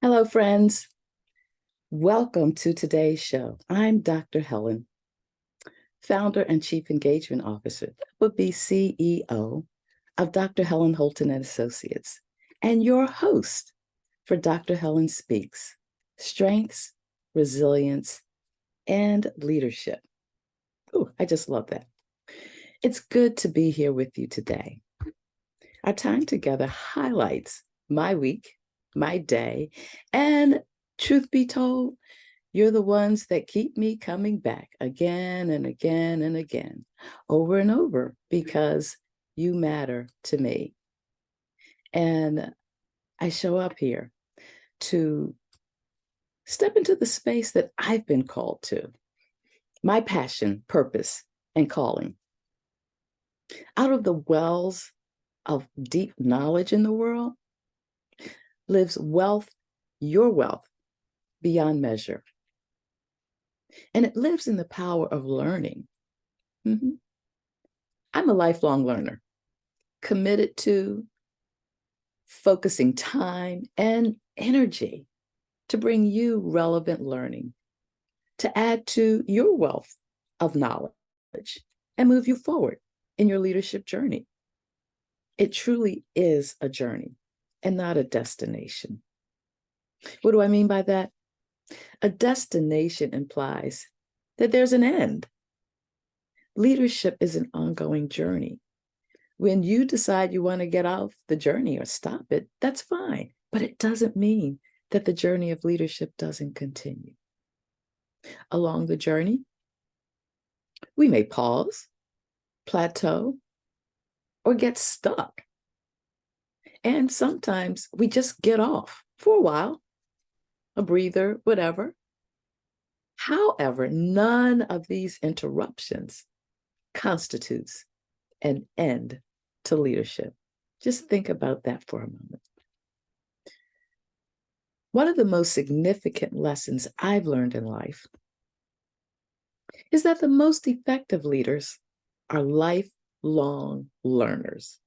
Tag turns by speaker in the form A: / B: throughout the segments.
A: Hello, friends. Welcome to today's show. I'm Dr. Helen, founder and chief engagement officer, that would be CEO of Dr. Helen Holton and Associates, and your host for Dr. Helen Speaks: Strengths, Resilience, and Leadership. Oh, I just love that. It's good to be here with you today. Our time together highlights my week, my day, and truth be told, you're the ones that keep me coming back again and again and again, over and over, because you matter to me. And I show up here to step into the space that I've been called to, my passion, purpose, and calling. Out of the wells of deep knowledge in the world lives wealth, your wealth, beyond measure. And it lives in the power of learning. Mm-hmm. I'm a lifelong learner, committed to focusing time and energy to bring you relevant learning, to add to your wealth of knowledge and move you forward in your leadership journey. It truly is a journey and not a destination. What do I mean by that? A destination implies that there's an end. Leadership is an ongoing journey. When you decide you want to get off the journey or stop it, that's fine. But it doesn't mean that the journey of leadership doesn't continue. Along the journey, we may pause, plateau, or get stuck. And sometimes we just get off for a while, a breather, whatever. However, none of these interruptions constitutes an end to leadership. Just think about that for a moment. One of the most significant lessons I've learned in life is that the most effective leaders are lifelong learners.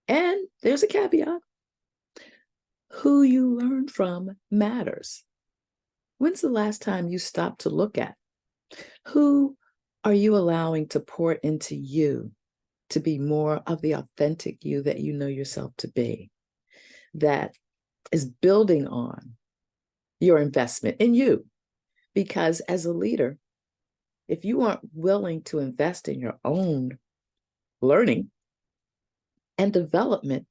A: And there's a caveat: who you learn from matters. When's the last time you stopped to look at who are you allowing to pour into you to be more of the authentic you that you know yourself to be, that is building on your investment in you? Because as a leader, if you aren't willing to invest in your own learning and development,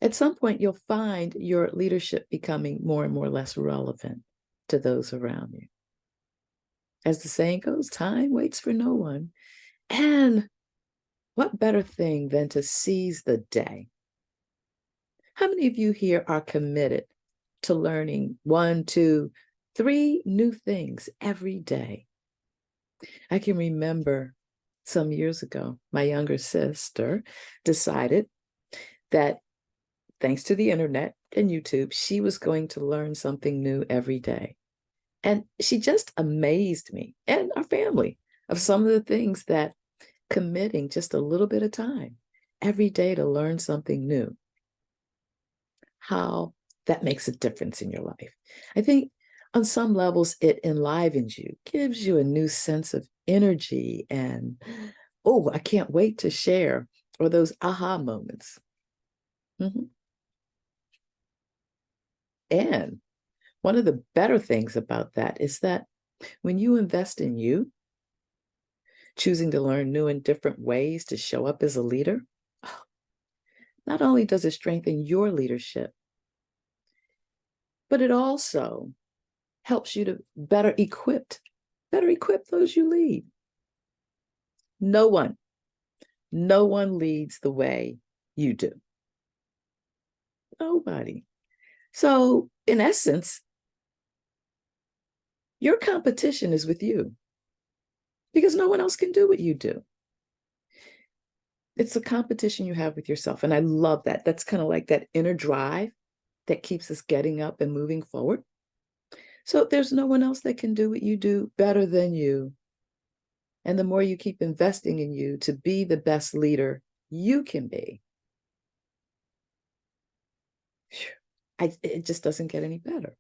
A: at some point you'll find your leadership becoming more and more less relevant to those around you. As the saying goes, time waits for no one. And what better thing than to seize the day? How many of you here are committed to learning 1, 2, 3 new things every day? I can remember some years ago, my younger sister decided that thanks to the internet and YouTube, she was going to learn something new every day. And she just amazed me and our family of some of the things that committing just a little bit of time every day to learn something new, how that makes a difference in your life. I think on some levels, it enlivens you, gives you a new sense of energy and, oh, I can't wait to share, or those aha moments. Mm-hmm. And one of the better things about that is that when you invest in you, choosing to learn new and different ways to show up as a leader, not only does it strengthen your leadership, but it also helps you to better equip those you lead. No one leads the way you do. Nobody. So in essence, your competition is with you because no one else can do what you do. It's a competition you have with yourself. And I love that. That's kind of like that inner drive that keeps us getting up and moving forward. So there's no one else that can do what you do better than you. And the more you keep investing in you to be the best leader you can be, It just doesn't get any better.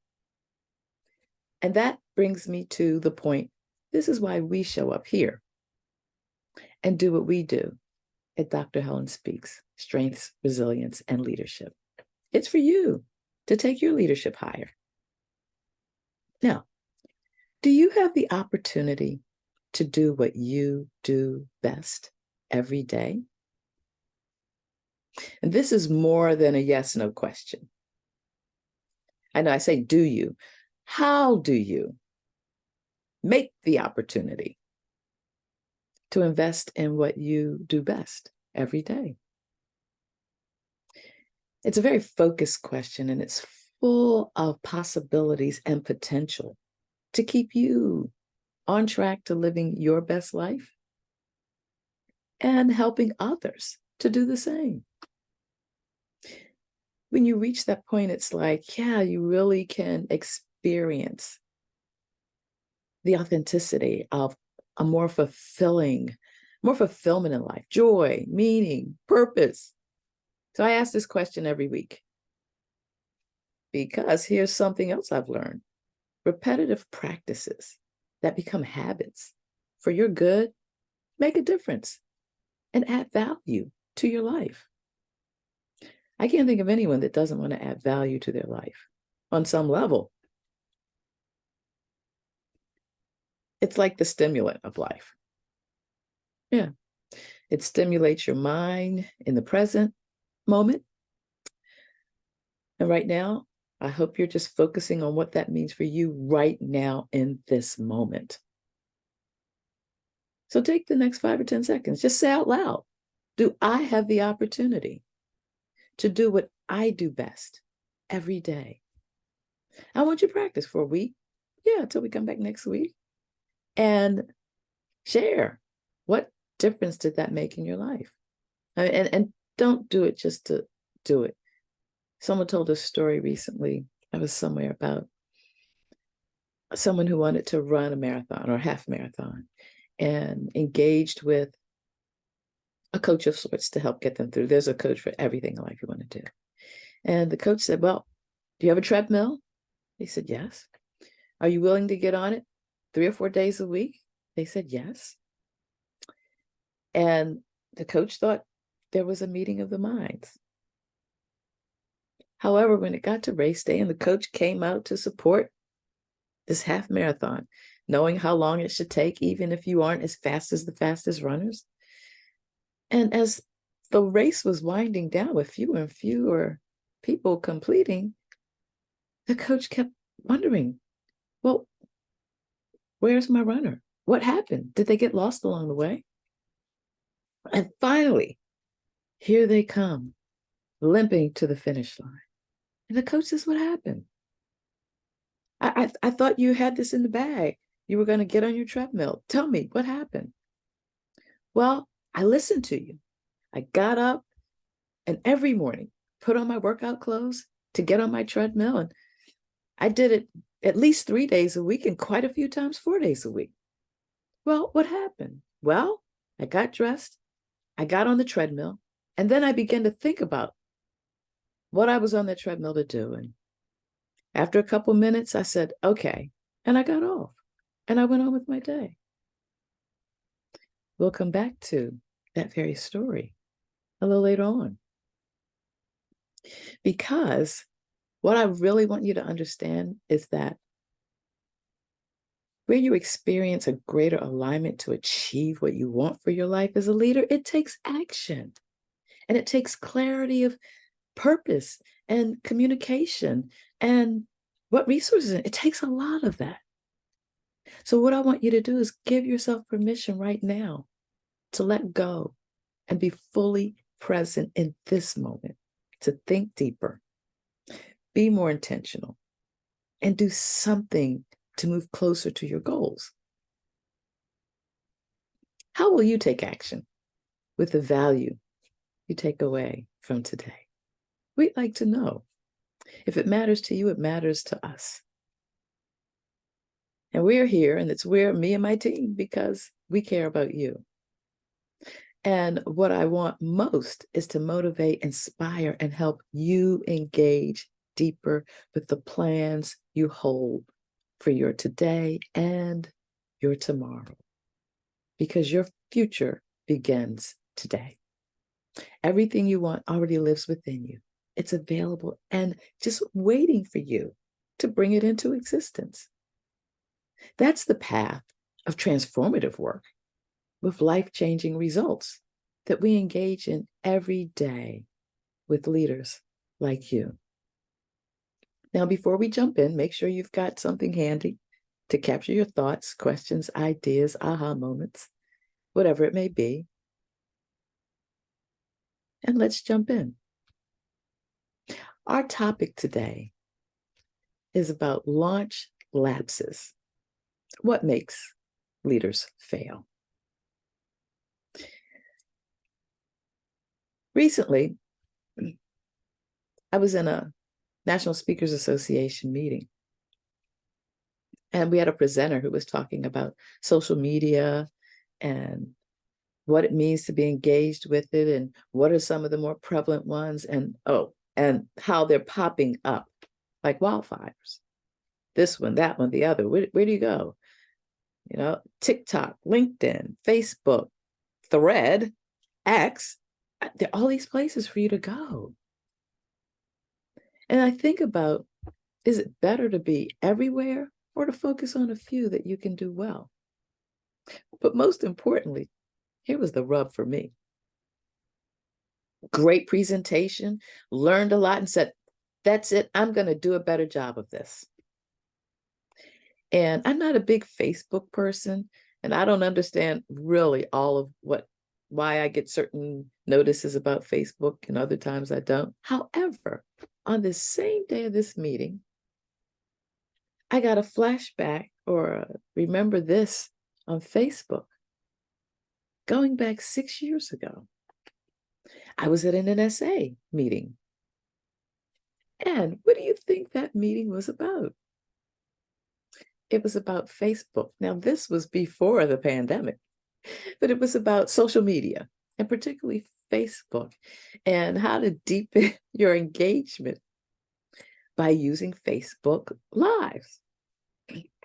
A: And that brings me to the point. This is why we show up here and do what we do at Dr. Helen Speaks, Strengths, Resilience, and Leadership. It's for you to take your leadership higher. Now, do you have the opportunity to do what you do best every day? And this is more than a yes/no question. I know I say, do you? How do you make the opportunity to invest in what you do best every day? It's a very focused question, and it's full of possibilities and potential to keep you on track to living your best life and helping others to do the same. When you reach that point, it's like, yeah, you really can experience the authenticity of a more fulfillment in life, joy, meaning, purpose. So I ask this question every week because here's something else I've learned. Repetitive practices that become habits for your good make a difference and add value to your life. I can't think of anyone that doesn't want to add value to their life on some level. It's like the stimulant of life. Yeah. It stimulates your mind in the present moment. And right now, I hope you're just focusing on what that means for you right now in this moment. So take the next 5 or 10 seconds. Just say out loud, do I have the opportunity to do what I do best every day? I want you to practice for a week. Yeah, until we come back next week. And share what difference did that make in your life? And don't do it just to do it. Someone told a story recently. I was somewhere about someone who wanted to run a marathon or a half marathon and engaged with a coach of sorts to help get them through. There's a coach for everything in life you want to do. And the coach said, well, do you have a treadmill? They said, yes. Are you willing to get on it 3 or 4 days a week? They said, yes. And the coach thought there was a meeting of the minds. However, when it got to race day and the coach came out to support this half marathon, knowing how long it should take, even if you aren't as fast as the fastest runners. And as the race was winding down with fewer and fewer people completing, the coach kept wondering, well, where's my runner? What happened? Did they get lost along the way? And finally, here they come, limping to the finish line. And the coach says, what happened? I thought you had this in the bag. You were going to get on your treadmill. Tell me, what happened? Well, I listened to you. I got up and every morning put on my workout clothes to get on my treadmill. And I did it at least 3 days a week and quite a few times 4 days a week. Well, what happened? Well, I got dressed. I got on the treadmill. And then I began to think about what I was on the treadmill to do. And after a couple minutes, I said, okay. And I got off and I went on with my day. We'll come back to that very story a little later on. Because what I really want you to understand is that where you experience a greater alignment to achieve what you want for your life as a leader, it takes action. And it takes clarity of purpose and communication and what resources. It takes a lot of that. So what I want you to do is give yourself permission right now to let go and be fully present in this moment, to think deeper, be more intentional, and do something to move closer to your goals. How will you take action with the value you take away from today? We'd like to know. If it matters to you, it matters to us. And we're here, and it's me and my team, because we care about you. And what I want most is to motivate, inspire, and help you engage deeper with the plans you hold for your today and your tomorrow, because your future begins today. Everything you want already lives within you. It's available and just waiting for you to bring it into existence. That's the path of transformative work with life-changing results that we engage in every day with leaders like you. Now, before we jump in, make sure you've got something handy to capture your thoughts, questions, ideas, aha moments, whatever it may be. And let's jump in. Our topic today is about launch lapses. What makes leaders fail? Recently, I was in a National Speakers Association meeting, and we had a presenter who was talking about social media and what it means to be engaged with it, and what are some of the more prevalent ones, and how they're popping up like wildfires. This one, that one, the other. Where do you go? TikTok, LinkedIn, Facebook, Thread, X. There are all these places for you to go. And I think about, is it better to be everywhere or to focus on a few that you can do well? But most importantly, here was the rub for me. Great presentation, learned a lot, and said, that's it, I'm going to do a better job of this. And I'm not a big Facebook person, and I don't understand really all of why I get certain notices about Facebook, and other times I don't. However, on this same day of this meeting, I got a flashback or remember this on Facebook going back 6 years ago. I was at an NSA meeting. And what do you think that meeting was about? It was about Facebook. Now, this was before the pandemic, but it was about social media, and particularly Facebook, and how to deepen your engagement by using Facebook Lives,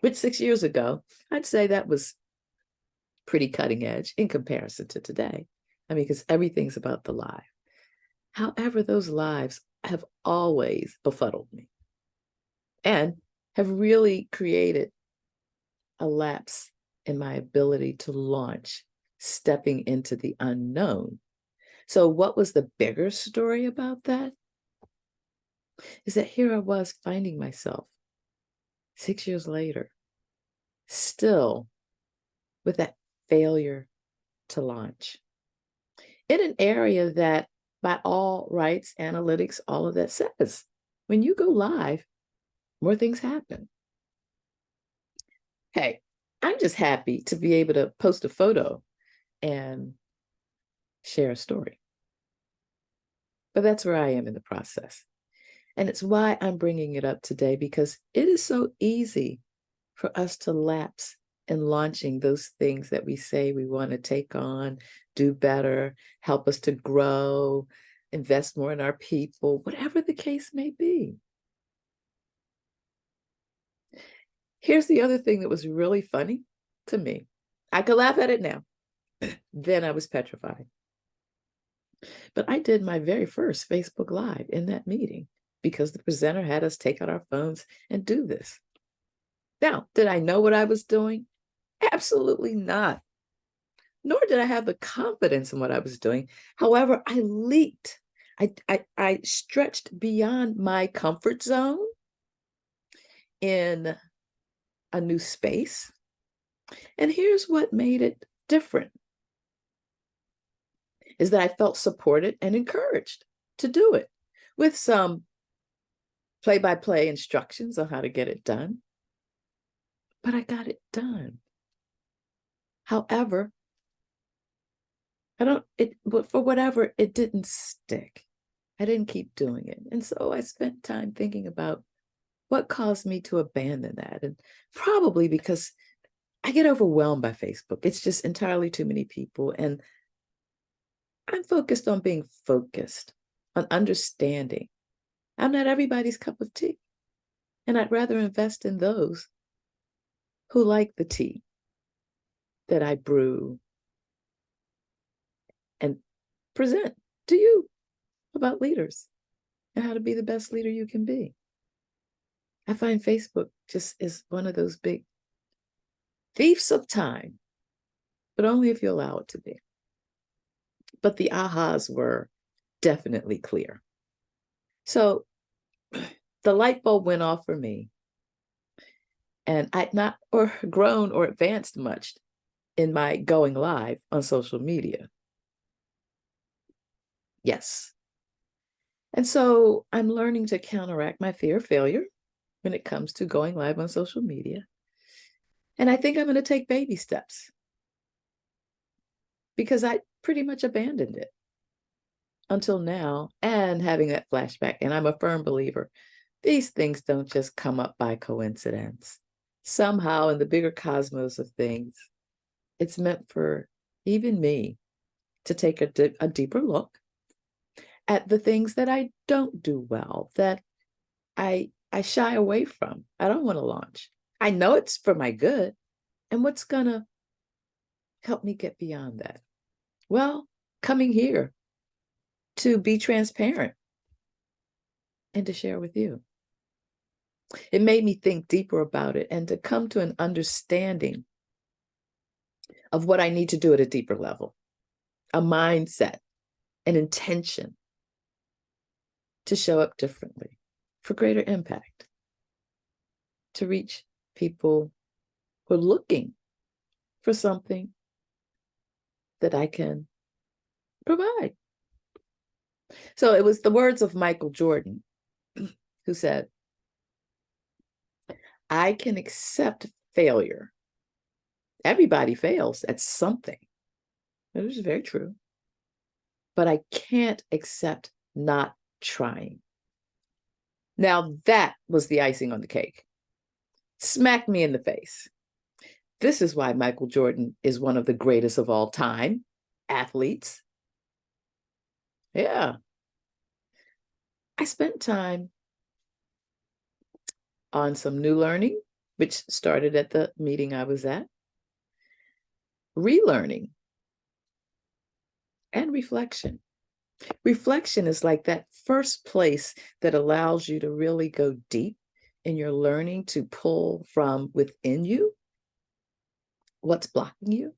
A: which 6 years ago, I'd say that was pretty cutting edge in comparison to today. I mean, because everything's about the live. However, those lives have always befuddled me and have really created a lapse in my ability to launch, stepping into the unknown. So what was the bigger story about that? Is that here I was finding myself 6 years later, still with that failure to launch in an area that, by all rights, analytics, all of that says, when you go live, more things happen. Hey, I'm just happy to be able to post a photo and share a story. But that's where I am in the process. And it's why I'm bringing it up today, because it is so easy for us to lapse in launching those things that we say we want to take on, do better, help us to grow, invest more in our people, whatever the case may be. Here's the other thing that was really funny to me. I could laugh at it now. Then I was petrified. But I did my very first Facebook Live in that meeting because the presenter had us take out our phones and do this. Now, did I know what I was doing? Absolutely not. Nor did I have the confidence in what I was doing. However, I leaped. I stretched beyond my comfort zone in a new space. And here's what made it different, is that I felt supported and encouraged to do it with some play-by-play instructions on how to get it done. But I got it done. However, but for whatever, it didn't stick. I didn't keep doing it. And so I spent time thinking about what caused me to abandon that. And probably because I get overwhelmed by Facebook. It's just entirely too many people. And I'm focused on being focused, on understanding I'm not everybody's cup of tea. And I'd rather invest in those who like the tea that I brew and present to you about leaders and how to be the best leader you can be. I find Facebook just is one of those big thieves of time, but only if you allow it to be. But the ahas were definitely clear. So the light bulb went off for me, and I'd not grown or advanced much in my going live on social media. Yes. And so I'm learning to counteract my fear of failure when it comes to going live on social media. And I think I'm going to take baby steps because I pretty much abandoned it until now, and having that flashback. And I'm a firm believer, these things don't just come up by coincidence. Somehow in the bigger cosmos of things, it's meant for even me to take a deeper look at the things that I don't do well, that I shy away from. I don't want to launch. I know it's for my good. And what's going to help me get beyond that? Well, coming here to be transparent and to share with you. It made me think deeper about it and to come to an understanding of what I need to do at a deeper level, a mindset, an intention to show up differently for greater impact, to reach people who are looking for something that I can provide. So it was the words of Michael Jordan who said, I can accept failure. Everybody fails at something. It is very true. But I can't accept not trying. Now that was the icing on the cake. Smack me in the face. This is why Michael Jordan is one of the greatest of all time athletes. Yeah. I spent time on some new learning, which started at the meeting I was at, relearning, and reflection. Reflection is like that first place that allows you to really go deep in your learning, to pull from within you what's blocking you.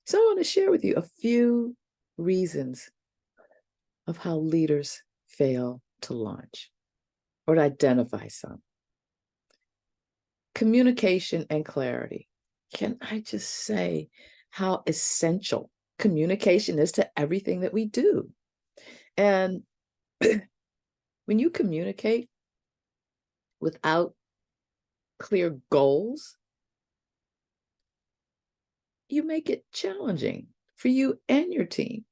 A: So I want to share with you a few reasons of how leaders fail to launch, or to identify some. Communication and clarity. Can I just say how essential communication is to everything that we do? And when you communicate without clear goals, you make it challenging for you and your team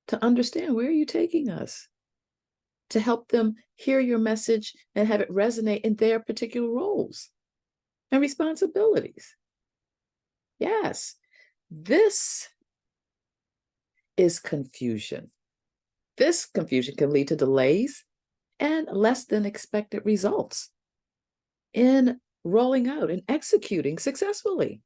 A: to understand where you're taking us, to help them hear your message and have it resonate in their particular roles and responsibilities. Yes, this is confusion. This confusion can lead to delays and less than expected results in rolling out and executing successfully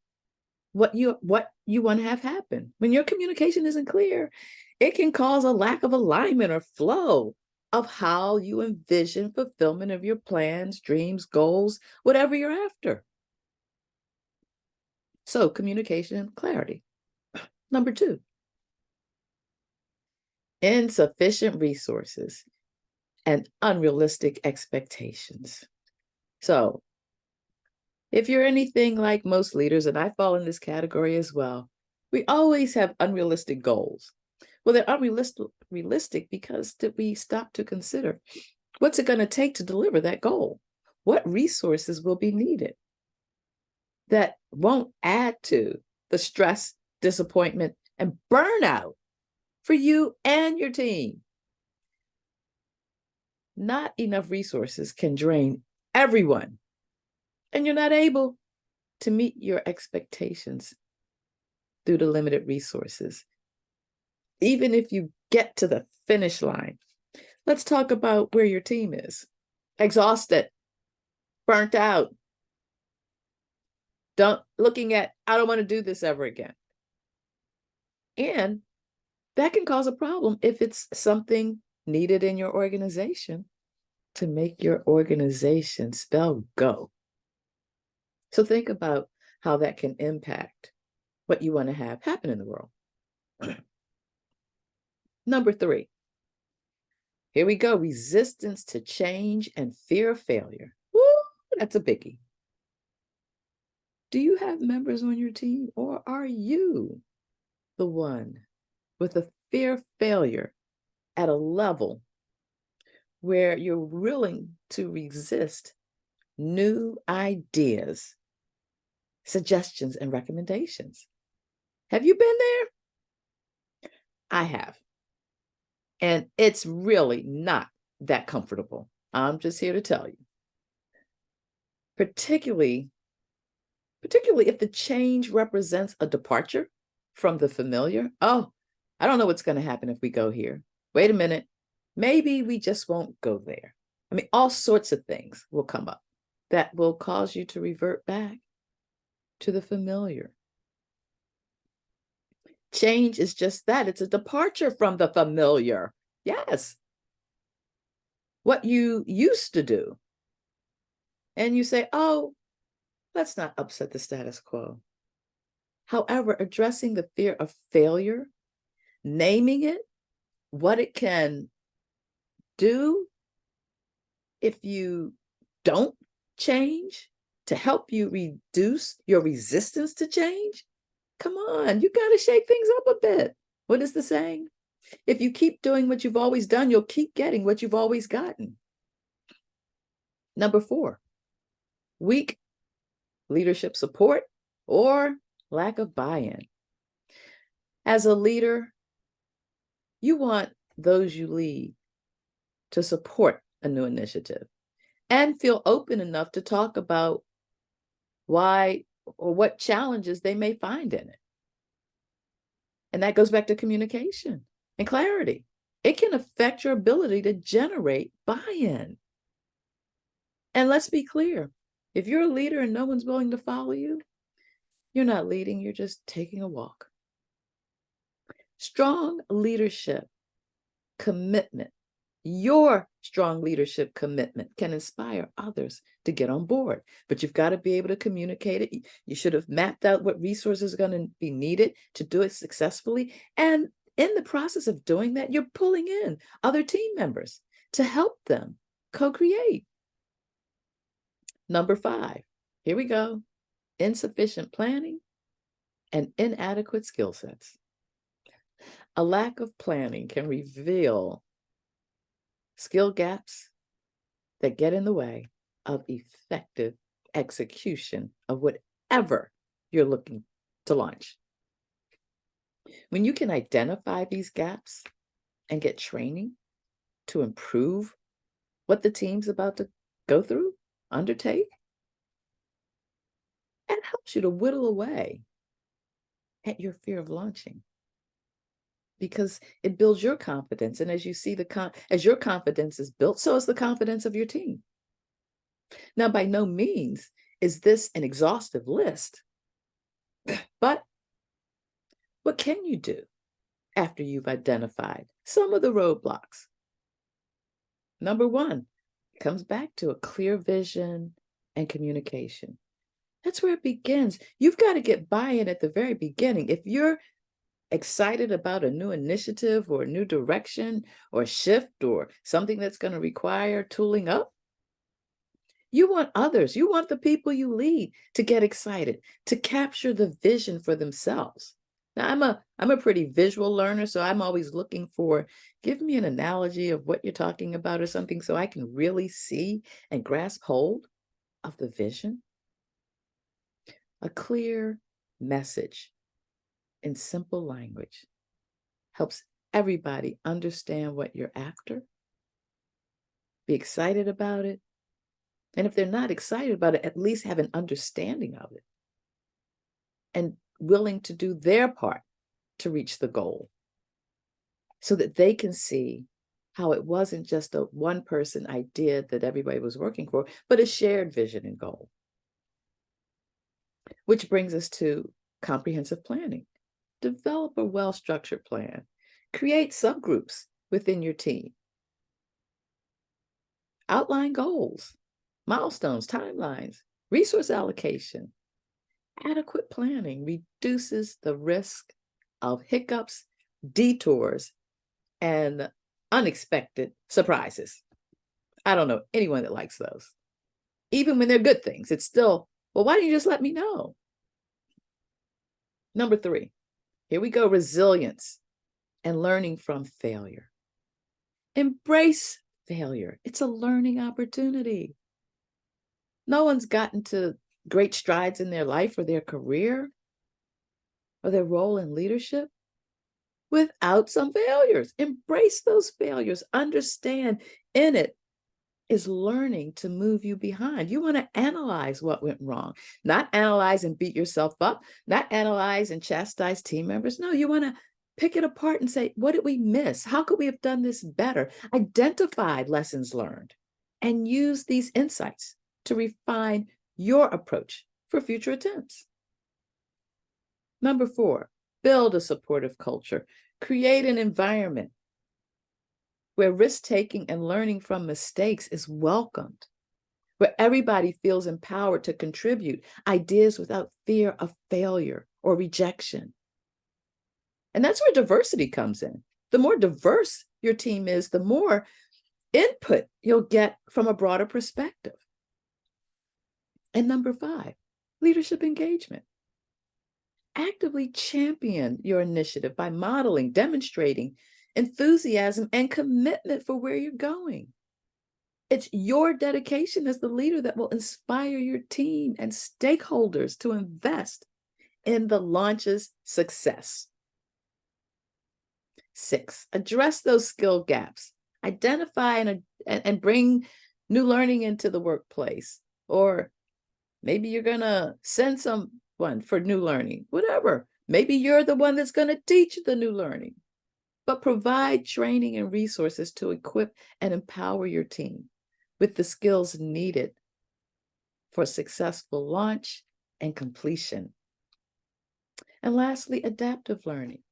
A: what you want to have happen. When your communication isn't clear, it can cause a lack of alignment or flow of how you envision fulfillment of your plans, dreams, goals, whatever you're after. So communication and clarity. Number 2, insufficient resources and unrealistic expectations. So if you're anything like most leaders, and I fall in this category as well, we always have unrealistic goals. Well, they're unrealistic because did we stop to consider what's it going to take to deliver that goal? What resources will be needed that won't add to the stress, disappointment, and burnout for you and your team? Not enough resources can drain everyone, and you're not able to meet your expectations through the limited resources. Even if you get to the finish line, Let's talk about where your team is. Exhausted, burnt out, looking at, I don't want to do this ever again. And that can cause a problem if it's something needed in your organization to make your organization spell go. So think about how that can impact what you want to have happen in the world. Number 3, here we go. Resistance to change and fear of failure. Woo, that's a biggie. Do you have members on your team, or are you the one with a fear of failure at a level where you're willing to resist new ideas, suggestions, and recommendations? Have you been there? I have. And it's really not that comfortable. I'm just here to tell you. Particularly if the change represents a departure from the familiar. Oh, I don't know what's going to happen if we go here. Wait a minute. Maybe we just won't go there. I mean, all sorts of things will come up that will cause you to revert back to the familiar. Change is just that. It's a departure from the familiar. Yes. What you used to do. And you say, oh, let's not upset the status quo. However, addressing the fear of failure, naming it, what it can do if you don't change to help you reduce your resistance to change. Come on, you got to shake things up a bit. What is the saying? If you keep doing what you've always done, you'll keep getting what you've always gotten. Number 4, weak leadership support or lack of buy-in. As a leader, you want those you lead to support a new initiative and feel open enough to talk about why or what challenges they may find in it. And that goes back to communication and clarity. It can affect your ability to generate buy-in. And let's be clear, if you're a leader and no one's willing to follow you, you're not leading, you're just taking a walk. Strong leadership commitment. Your strong leadership commitment can inspire others to get on board, but you've got to be able to communicate it. You should have mapped out what resources are going to be needed to do it successfully. And in the process of doing that, you're pulling in other team members to help them co-create. Number 5, here we go. Insufficient planning and inadequate skill sets. A lack of planning can reveal skill gaps that get in the way of effective execution of whatever you're looking to launch. When you can identify these gaps and get training to improve what the team's about to go through, undertake, it helps you to whittle away at your fear of launching, because it builds your confidence. And as you see as your confidence is built, so is the confidence of your team. Now, by no means is this an exhaustive list, but what can you do after you've identified some of the roadblocks? Number 1, it comes back to a clear vision and communication. That's where it begins. You've got to get buy-in at the very beginning. If you're excited about a new initiative or a new direction or shift or something that's going to require tooling up, you want others, you want the people you lead to get excited, to capture the vision for themselves. Now, I'm a pretty visual learner, so I'm always looking for, give me an analogy of what you're talking about or something so I can really see and grasp hold of the vision. A clear message in simple language helps everybody understand what you're after, be excited about it, and if they're not excited about it, at least have an understanding of it and willing to do their part to reach the goal so that they can see how it wasn't just a one person idea that everybody was working for, but a shared vision and goal. Which brings us to comprehensive planning. Develop a well-structured plan. Create subgroups within your team. Outline goals, milestones, timelines, resource allocation. Adequate planning reduces the risk of hiccups, detours, and unexpected surprises. I don't know anyone that likes those. Even when they're good things, it's still, well, why didn't you just let me know? Number 3, here we go, resilience and learning from failure. Embrace failure. It's a learning opportunity. No one's gotten to great strides in their life or their career or their role in leadership without some failures. Embrace those failures. Understand in it is learning to move you behind. You want to analyze what went wrong, not analyze and beat yourself up, not analyze and chastise team members. No, you want to pick it apart and say, what did we miss? How could we have done this better? Identify lessons learned and use these insights to refine your approach for future attempts. Number 4, build a supportive culture. Create an environment where risk-taking and learning from mistakes is welcomed, where everybody feels empowered to contribute ideas without fear of failure or rejection. And that's where diversity comes in. The more diverse your team is, the more input you'll get from a broader perspective. And number 5, leadership engagement. Actively champion your initiative by modeling, demonstrating enthusiasm and commitment for where you're going. It's your dedication as the leader that will inspire your team and stakeholders to invest in the launch's success. 6, address those skill gaps. Identify and bring new learning into the workplace. Or maybe you're going to send someone for new learning, whatever. Maybe you're the one that's going to teach the new learning. But provide training and resources to equip and empower your team with the skills needed for successful launch and completion. And lastly, adaptive learning.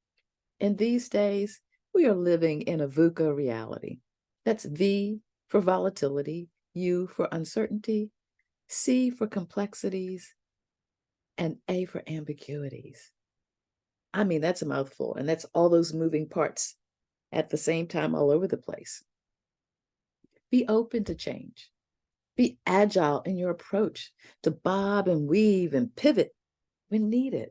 A: In these days, we are living in a VUCA reality. That's V for volatility, U for uncertainty, C for complexities, and A for ambiguities. I mean, that's a mouthful, and that's all those moving parts at the same time all over the place. Be open to change. Be agile in your approach to bob and weave and pivot when needed,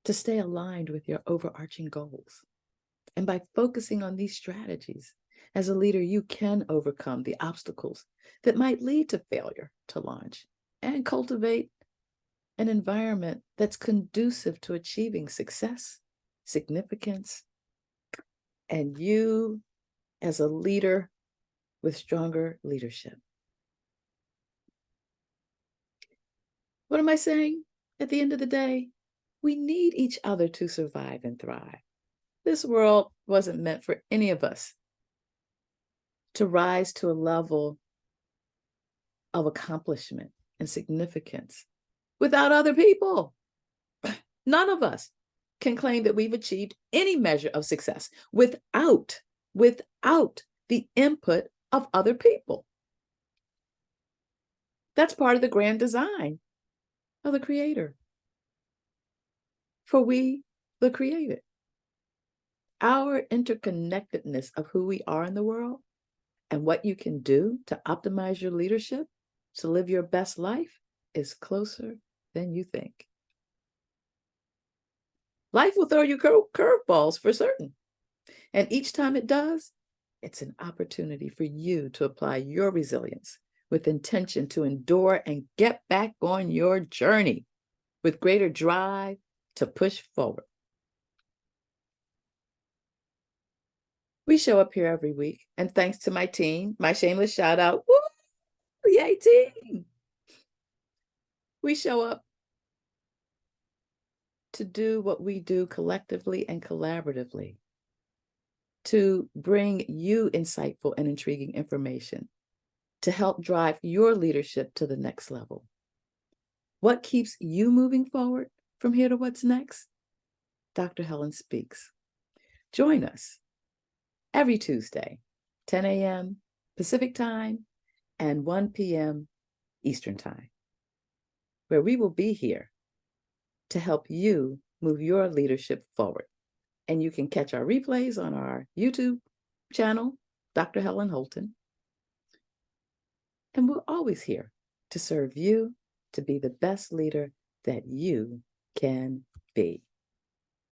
A: to stay aligned with your overarching goals. And by focusing on these strategies, as a leader, you can overcome the obstacles that might lead to failure to launch and cultivate an environment that's conducive to achieving success, significance, and you as a leader with stronger leadership. What am I saying? At the end of the day, we need each other to survive and thrive. This world wasn't meant for any of us to rise to a level of accomplishment and significance without other people. None of us can claim that we've achieved any measure of success without the input of other people. That's part of the grand design of the Creator. For we, the created. Our interconnectedness of who we are in the world and what you can do to optimize your leadership, to live your best life, is closer than you think. Life will throw you curveballs for certain. And each time it does, it's an opportunity for you to apply your resilience with intention to endure and get back on your journey with greater drive to push forward. We show up here every week, and thanks to my team, my shameless shout out, woo, yay team. We show up to do what we do collectively and collaboratively. to bring you insightful and intriguing information to help drive your leadership to the next level. What keeps you moving forward from here to what's next? Dr. Helen Speaks. Join us every Tuesday, 10 a.m. Pacific Time and 1 p.m. Eastern Time, where we will be here to help you move your leadership forward. And you can catch our replays on our YouTube channel, Dr. Helen Holton. And we're always here to serve you to be the best leader that you can be.